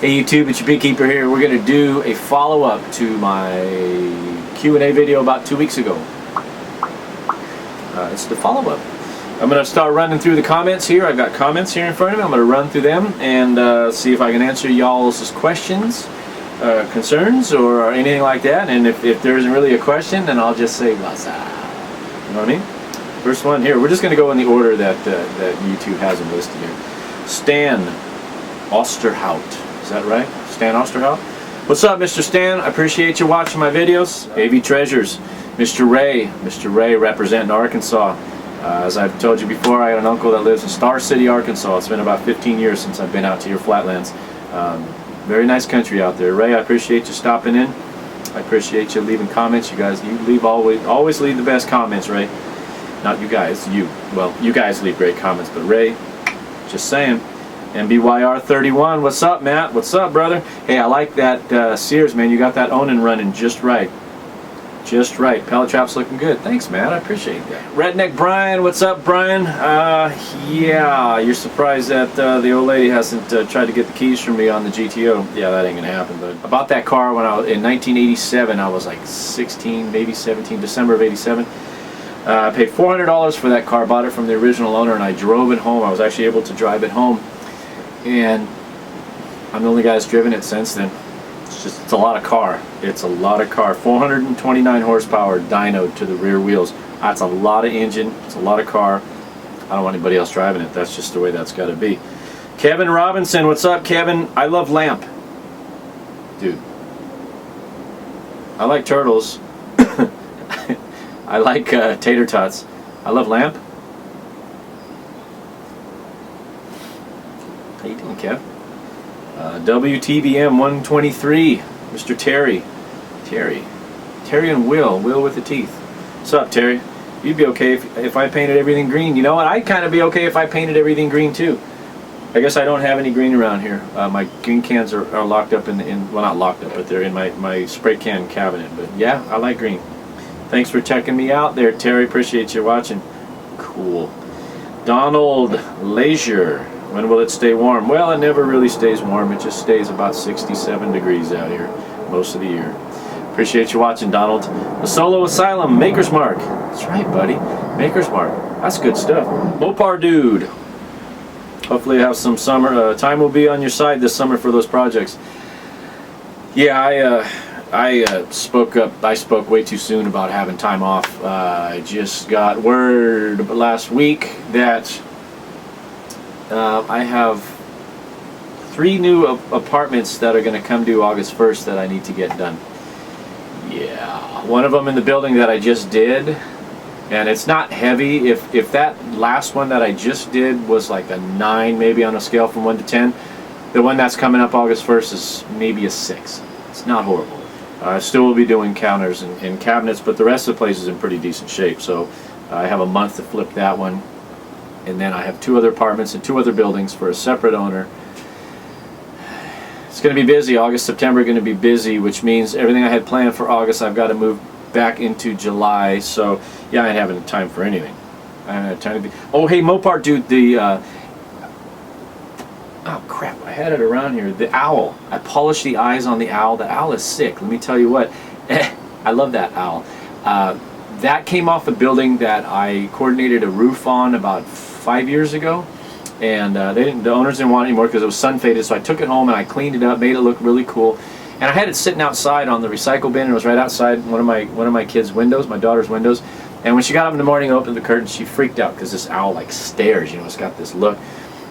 Hey YouTube, it's your beekeeper here. We're going to do a follow-up to my Q&A video about 2 weeks ago. It's the follow-up. I'm going to start running through the comments here. I've got comments here in front of me. I'm going to run through them and see if I can answer y'all's questions, concerns, or anything like that. And if there isn't really a question, then I'll just say what's up. You know what I mean? First one here. We're just going to go in the order that YouTube has them listed here. Stan Osterhout. Is that right? Stan Osterhout? What's up, Mr. Stan? I appreciate you watching my videos. AV Treasures. Mr. Ray. Mr. Ray representing Arkansas. As I've told you before, I got an uncle that lives in Star City, Arkansas. It's been about 15 years since I've been out to your flatlands. Very nice country out there. Ray, I appreciate you stopping in. I appreciate you leaving comments. You guys, you leave always leave the best comments, Ray. Not you guys, you. Well, you guys leave great comments, but Ray, just saying. MBYR31, what's up, Matt? What's up, brother? Hey, I like that Sears, man. You got that Onan running just right. Just right. Pellet trap's looking good. Thanks, Matt. I appreciate that. Redneck Brian, what's up, Brian? Yeah, you're surprised that the old lady hasn't tried to get the keys from me on the GTO. Yeah, that ain't gonna happen. But I bought that car when in 1987. I was like 16, maybe 17, December of '87. I paid $400 for that car. Bought it from the original owner, and I drove it home. I was actually able to drive it home. And I'm the only guy that's driven it since then. It's a lot of car. It's a lot of car. 429 horsepower dyno to the rear wheels. That's a lot of engine. It's a lot of car. I don't want anybody else driving it. That's just the way that's got to be. Kevin Robinson, what's up, Kevin? I love lamp. Dude. I like turtles. I like tater tots. I love lamp. How you doing, Kev? WTVM 123, Mr. Terry. Terry and Will with the teeth. What's up, Terry? You'd be okay if I painted everything green. You know what? I'd kind of be okay if I painted everything green too. I guess I don't have any green around here. My green cans are locked up well, not locked up, but they're in my spray can cabinet. But yeah, I like green. Thanks for checking me out there, Terry. Appreciate you watching. Cool. Donald Leisure. When will it stay warm? Well, it never really stays warm. It just stays about 67 degrees out here most of the year. Appreciate you watching, Donald. The Solo Asylum, Maker's Mark. That's right, buddy. Maker's Mark. That's good stuff. Mopar Dude. Hopefully you have some summer. Time will be on your side this summer for those projects. Yeah, I spoke way too soon about having time off. I just got word last week that I have 3 new apartments that are going to come due August 1st that I need to get done. Yeah, one of them in the building that I just did, and it's not heavy. If that last one that I just did was like a 9 maybe on a scale from 1 to 10, the one that's coming up August 1st is maybe a 6. It's not horrible. I still will be doing counters and cabinets, but the rest of the place is in pretty decent shape, so I have a month to flip that one. And then I have 2 other apartments and 2 other buildings for a separate owner. It's going to be busy. August, September are going to be busy, which means everything I had planned for August, I've got to move back into July. So, yeah, I ain't having time for anything. I haven't had time to be... Oh, hey, Mopar, dude, oh, crap, I had it around here. The owl. I polished the eyes on the owl. The owl is sick. Let me tell you what. I love that owl. That came off a building that I coordinated a roof on about 5 years ago, and the owners didn't want it anymore because it was sun faded. So I took it home and I cleaned it up, made it look really cool, and I had it sitting outside on the recycle bin. And it was right outside one of my kids' windows, my daughter's windows. And when she got up in the morning and opened the curtain, she freaked out because this owl like stares. You know, it's got this look.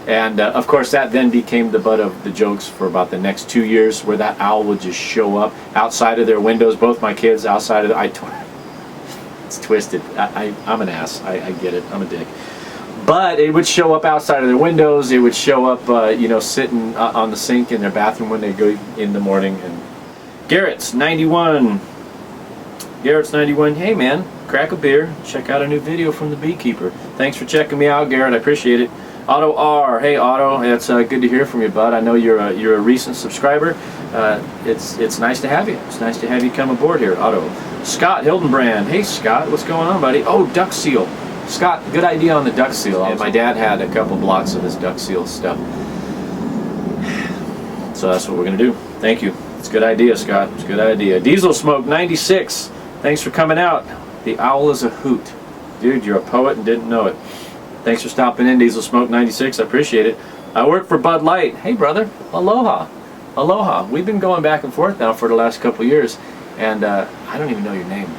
And of course, that then became the butt of the jokes for about the next 2 years, where that owl would just show up outside of their windows. Both my kids outside of it's twisted. I'm an ass. I get it. I'm a dick. But it would show up outside of their windows. It would show up, you know, sitting on the sink in their bathroom when they go in the morning. And Garrett's 91. Garrett's 91. Hey, man, crack a beer. Check out a new video from the Beekeeper. Thanks for checking me out, Garrett. I appreciate it. Otto R. Hey, Otto. It's good to hear from you, bud. I know you're a recent subscriber. It's nice to have you. It's nice to have you come aboard here, Otto. Scott Hildenbrand. Hey, Scott. What's going on, buddy? Oh, duck seal. Scott, good idea on the duck seal. And my dad had a couple blocks of this duck seal stuff. So that's what we're going to do. Thank you. It's a good idea, Scott. It's a good idea. Diesel Smoke 96. Thanks for coming out. The owl is a hoot. Dude, you're a poet and didn't know it. Thanks for stopping in, Diesel Smoke 96. I appreciate it. I work for Bud Light. Hey, brother. Aloha. Aloha. We've been going back and forth now for the last couple years, and I don't even know your name.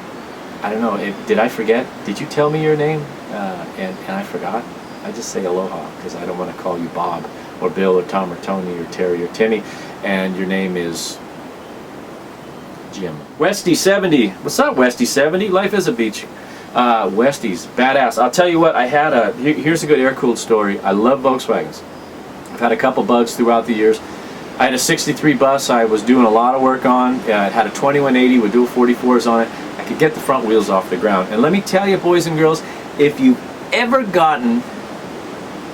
I don't know. Did I forget? Did you tell me your name? And I forgot? I just say aloha because I don't want to call you Bob or Bill or Tom or Tony or Terry or Timmy. And your name is Jim. Westy70. What's up, Westy70? Life is a beach. Westies. Badass. I'll tell you what. I had here's a good air-cooled story. I love Volkswagens. I've had a couple bugs throughout the years. I had a 63 bus I was doing a lot of work on. It had a 2180 with dual 44s on it. I could get the front wheels off the ground. And let me tell you, boys and girls, if you've ever gotten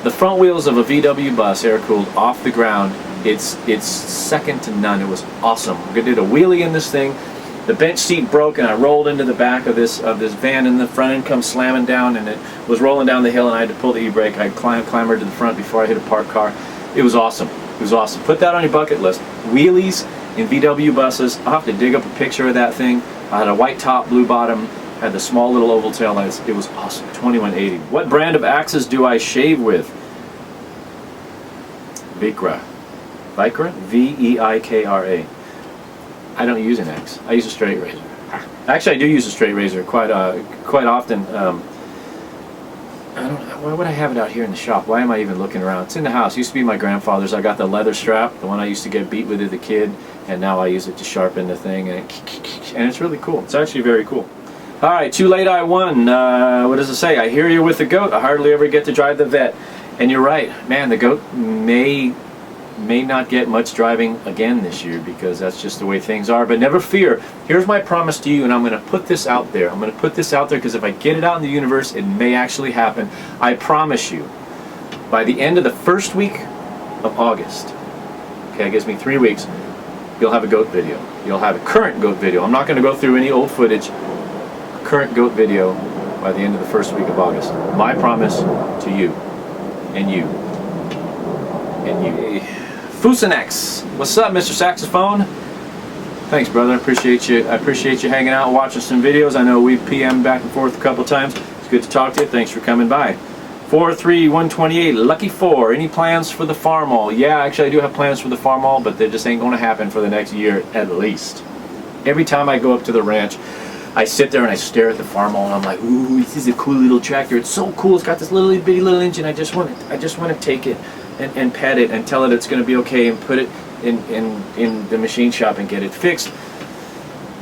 the front wheels of a VW bus air-cooled off the ground, it's second to none. It was awesome. I did a wheelie in this thing. The bench seat broke and I rolled into the back of this van, and the front end comes slamming down, and it was rolling down the hill, and I had to pull the e-brake. I clambered to the front before I hit a parked car. It was awesome. It was awesome. Put that on your bucket list. Wheelies in VW buses. I'll have to dig up a picture of that thing. I had a white top, blue bottom, had the small little oval tail lights. It was awesome. 2180. What brand of axes do I shave with? Vicra. Vicra? V-E-I-K-R-A. I don't use an axe. I use a straight razor. Actually, I do use a straight razor quite often. I don't know. Why would I have it out here in the shop? Why am I even looking around? It's in the house. It used to be my grandfather's. I got the leather strap, the one I used to get beat with as a kid, and now I use it to sharpen the thing, and it's really cool. It's actually very cool. All right, too late I won. What does it say? I hear you're with the goat. I hardly ever get to drive the vet. And you're right. Man, the goat may not get much driving again this year because that's just the way things are. But never fear. Here's my promise to you, and I'm going to put this out there. I'm going to put this out there because if I get it out in the universe, it may actually happen. I promise you, by the end of the first week of August, okay, it gives me 3 weeks, you'll have a goat video. You'll have a current goat video. I'm not going to go through any old footage. A current goat video by the end of the first week of August. My promise to you, and you, and you. Fusinex, what's up, Mr. Saxophone? Thanks, brother. I appreciate you. I appreciate you hanging out and watching some videos. I know we PM'd back and forth a couple times. It's good to talk to you. Thanks for coming by. 43128, Lucky 4. Any plans for the farm hall? Yeah, actually I do have plans for the farm hall, but they just ain't going to happen for the next year at least. Every time I go up to the ranch, I sit there and I stare at the farm hall, and I'm like, ooh, this is a cool little tractor. It's so cool. It's got this little bitty little engine. I just want to take it and pet it and tell it it's going to be okay and put it in the machine shop and get it fixed.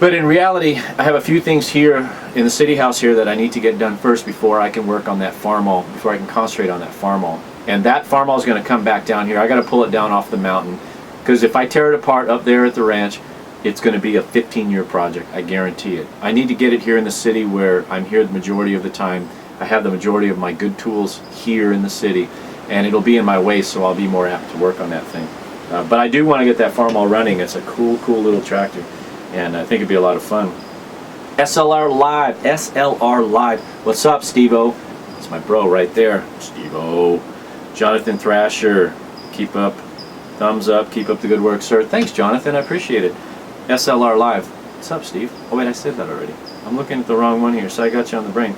But in reality, I have a few things here in the city house here that I need to get done first before I can work on that farm hall, before I can concentrate on that farm hall. And that farm hall is going to come back down here. I got to pull it down off the mountain, because if I tear it apart up there at the ranch, it's going to be a 15-year project. I guarantee it. I need to get it here in the city where I'm here the majority of the time. I have the majority of my good tools here in the city, and it'll be in my way, so I'll be more apt to work on that thing. But I do want to get that farm all running. It's a cool little tractor, and I think it'd be a lot of fun. SLR Live, SLR Live. What's up, Steve-O? That's my bro right there, Steve-O. Jonathan Thrasher, keep up, thumbs up, keep up the good work, sir. Thanks, Jonathan, I appreciate it. SLR Live. What's up, Steve? Oh wait, I said that already. I'm looking at the wrong one here, so I got you on the brain.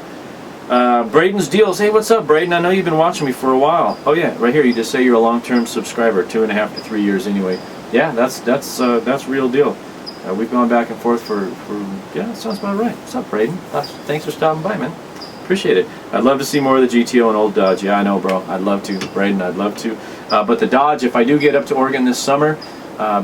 Braden's Deals. Hey, what's up, Braden? I know you've been watching me for a while. Oh yeah, right here. You just say you're a long-term subscriber, 2.5 to 3 years anyway. Yeah, that's real deal. We've gone back and forth for yeah, that sounds about right. What's up, Braden? Thanks for stopping by, man. Appreciate it. I'd love to see more of the GTO and old Dodge. Yeah, I know, bro. I'd love to, Braden. I'd love to. But the Dodge, if I do get up to Oregon this summer,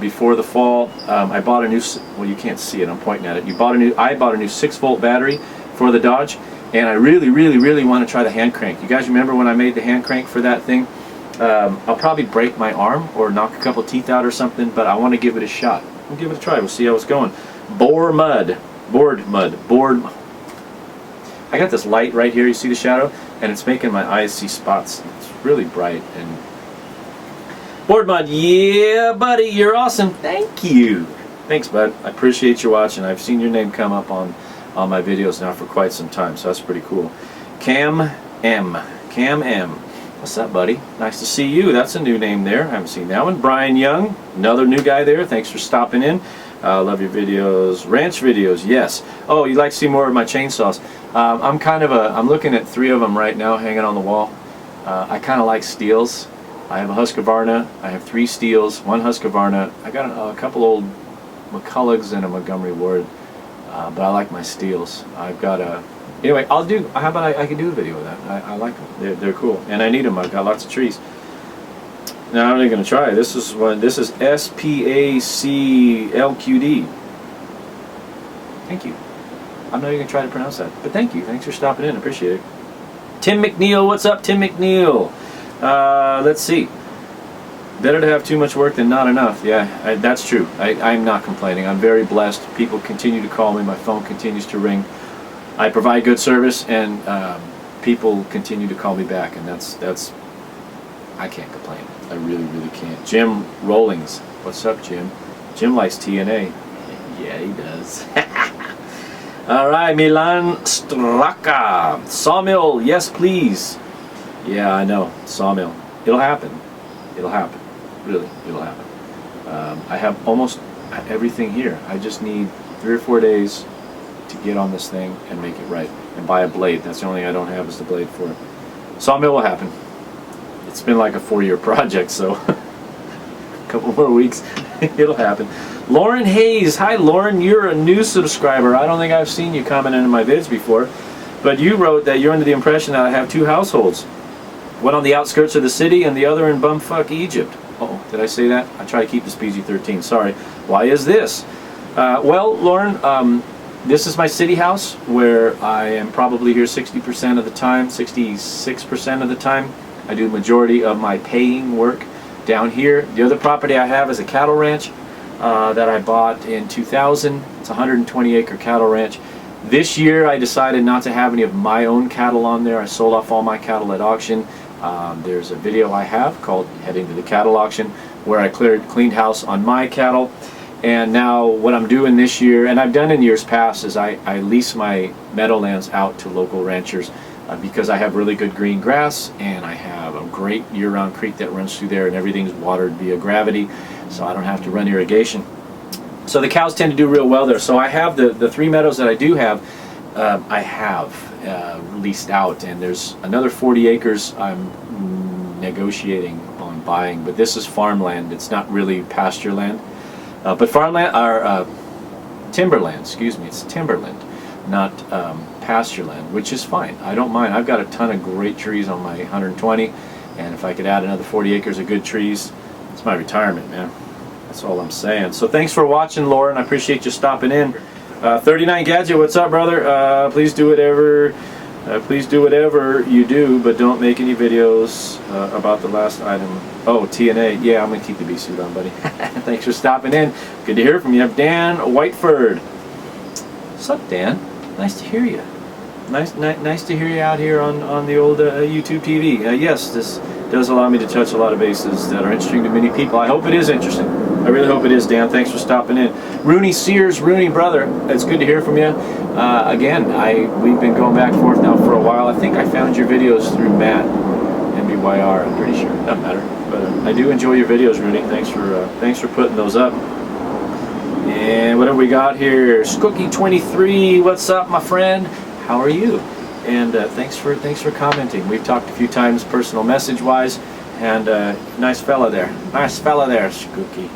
before the fall, I bought a new. Well, you can't see it. I'm pointing at it. I bought a new 6-volt battery for the Dodge. And I really want to try the hand crank. You guys remember when I made the hand crank for that thing? I'll probably break my arm or knock a couple teeth out or something, but I want to give it a shot. We'll give it a try. We'll see how it's going. Board mud. I got this light right here. You see the shadow? And it's making my eyes see spots. It's really bright. And Board mud. Yeah, buddy. You're awesome. Thank you. Thanks, bud. I appreciate you watching. I've seen your name come up on my videos now for quite some time, so that's pretty cool. Cam M. What's up, buddy? Nice to see you. That's a new name there. I haven't seen that one. Brian Young, another new guy there. Thanks for stopping in. Love your videos. Ranch videos, yes. Oh, you'd like to see more of my chainsaws? I'm looking at 3 of them right now hanging on the wall. I kind of like steels. I have a Husqvarna. I have 3 steels, 1 Husqvarna. I got a couple old McCullochs and a Montgomery Ward, but I like my steels. I've got a... Anyway, how about I can do a video of that. I like them. They're cool. And I need them. I've got lots of trees. Now I'm going to try. This is SPACLQD. Thank you. I'm not even going to try to pronounce that. But thank you. Thanks for stopping in. Appreciate it. Tim McNeil. What's up, Tim McNeil? Let's see. Better to have too much work than not enough. Yeah, that's true. I'm not complaining. I'm very blessed. People continue to call me. My phone continues to ring. I provide good service, and people continue to call me back, and that's I can't complain. I really, really can't. Jim Rollings, what's up, Jim? Jim likes TNA. Yeah, he does. All right, Milan Straka, Sawmill, yes, please. Yeah, I know, Sawmill. It'll happen. It'll happen. Really, it'll happen. I have almost everything here. I just need 3 or 4 days to get on this thing and make it right, and buy a blade. That's the only thing I don't have is the blade for it. Sawmill will happen. It's been like a 4-year project, so a couple more weeks, it'll happen. Lauren Hayes, hi Lauren, you're a new subscriber. I don't think I've seen you commenting in my vids before, but you wrote that you're under the impression that I have 2 households, one on the outskirts of the city and the other in bumfuck Egypt. Oh, did I say that? I try to keep this PG-13. Sorry. Why is this? Well, Lauren, this is my city house where I am probably here 60% of the time, 66% of the time. I do the majority of my paying work down here. The other property I have is a cattle ranch that I bought in 2000. It's a 120-acre cattle ranch. This year I decided not to have any of my own cattle on there. I sold off all my cattle at auction. There's a video I have called Heading to the Cattle Auction where I cleaned house on my cattle. And now what I'm doing this year, and I've done in years past, is I lease my meadowlands out to local ranchers because I have really good green grass and I have a great year-round creek that runs through there and everything's watered via gravity, so I don't have to run irrigation. So the cows tend to do real well there. So I have the 3 meadows that I do have, leased out, and there's another 40 acres I'm negotiating on buying, but this is farmland. It's not really pasture land. But farmland, or timberland, excuse me, it's timberland, not pasture land, which is fine. I don't mind. I've got a ton of great trees on my 120, and if I could add another 40 acres of good trees, it's my retirement, man. That's all I'm saying. So thanks for watching, Lauren. I appreciate you stopping in. 39 Gadget, what's up, brother? Please do whatever you do, but don't make any videos about the last item. Oh, TNA. Yeah, I'm going to keep the bee suit on, buddy. Thanks for stopping in. Good to hear from you. Dan Whiteford. What's up, Dan? Nice to hear you. Nice to hear you out here on the old YouTube TV. Yes, this does allow me to touch a lot of bases that are interesting to many people. I hope it is interesting. I really hope it is, Dan. Thanks for stopping in. Rooney Sears, Rooney brother, it's good to hear from you. Again, we've been going back and forth now for a while. I think I found your videos through Matt, MBYR, I'm pretty sure. Doesn't matter. But I do enjoy your videos, Rooney. Thanks for putting those up. And what have we got here? Skookie23, what's up, my friend? How are you? And thanks for commenting. We've talked a few times personal message-wise, and nice fella there. Nice fella there, Skookie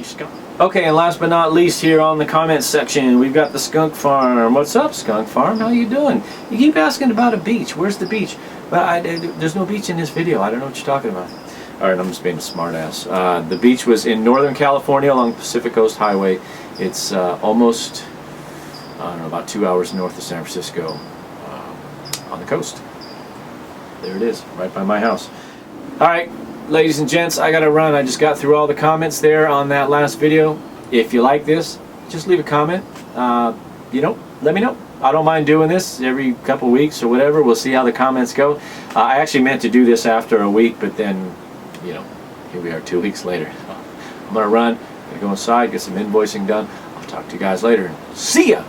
Skunk. Okay, and last but not least here on the comments section, we've got the Skunk Farm. What's up, Skunk Farm? How you doing? You keep asking about a beach. Where's the beach? But there's no beach in this video. I don't know what you're talking about. All right, I'm just being a smartass. The beach was in Northern California along Pacific Coast Highway. It's almost, I don't know, about 2 hours north of San Francisco on the coast. There it is, right by my house. All right, ladies and gents, I gotta run. I just got through all the comments there on that last video. If you like this, just leave a comment. Let me know. I don't mind doing this every couple weeks or whatever. We'll see how the comments go. I actually meant to do this after a week, but then, here we are 2 weeks later. I'm gonna run, gonna go inside, get some invoicing done. I'll talk to you guys later. See ya!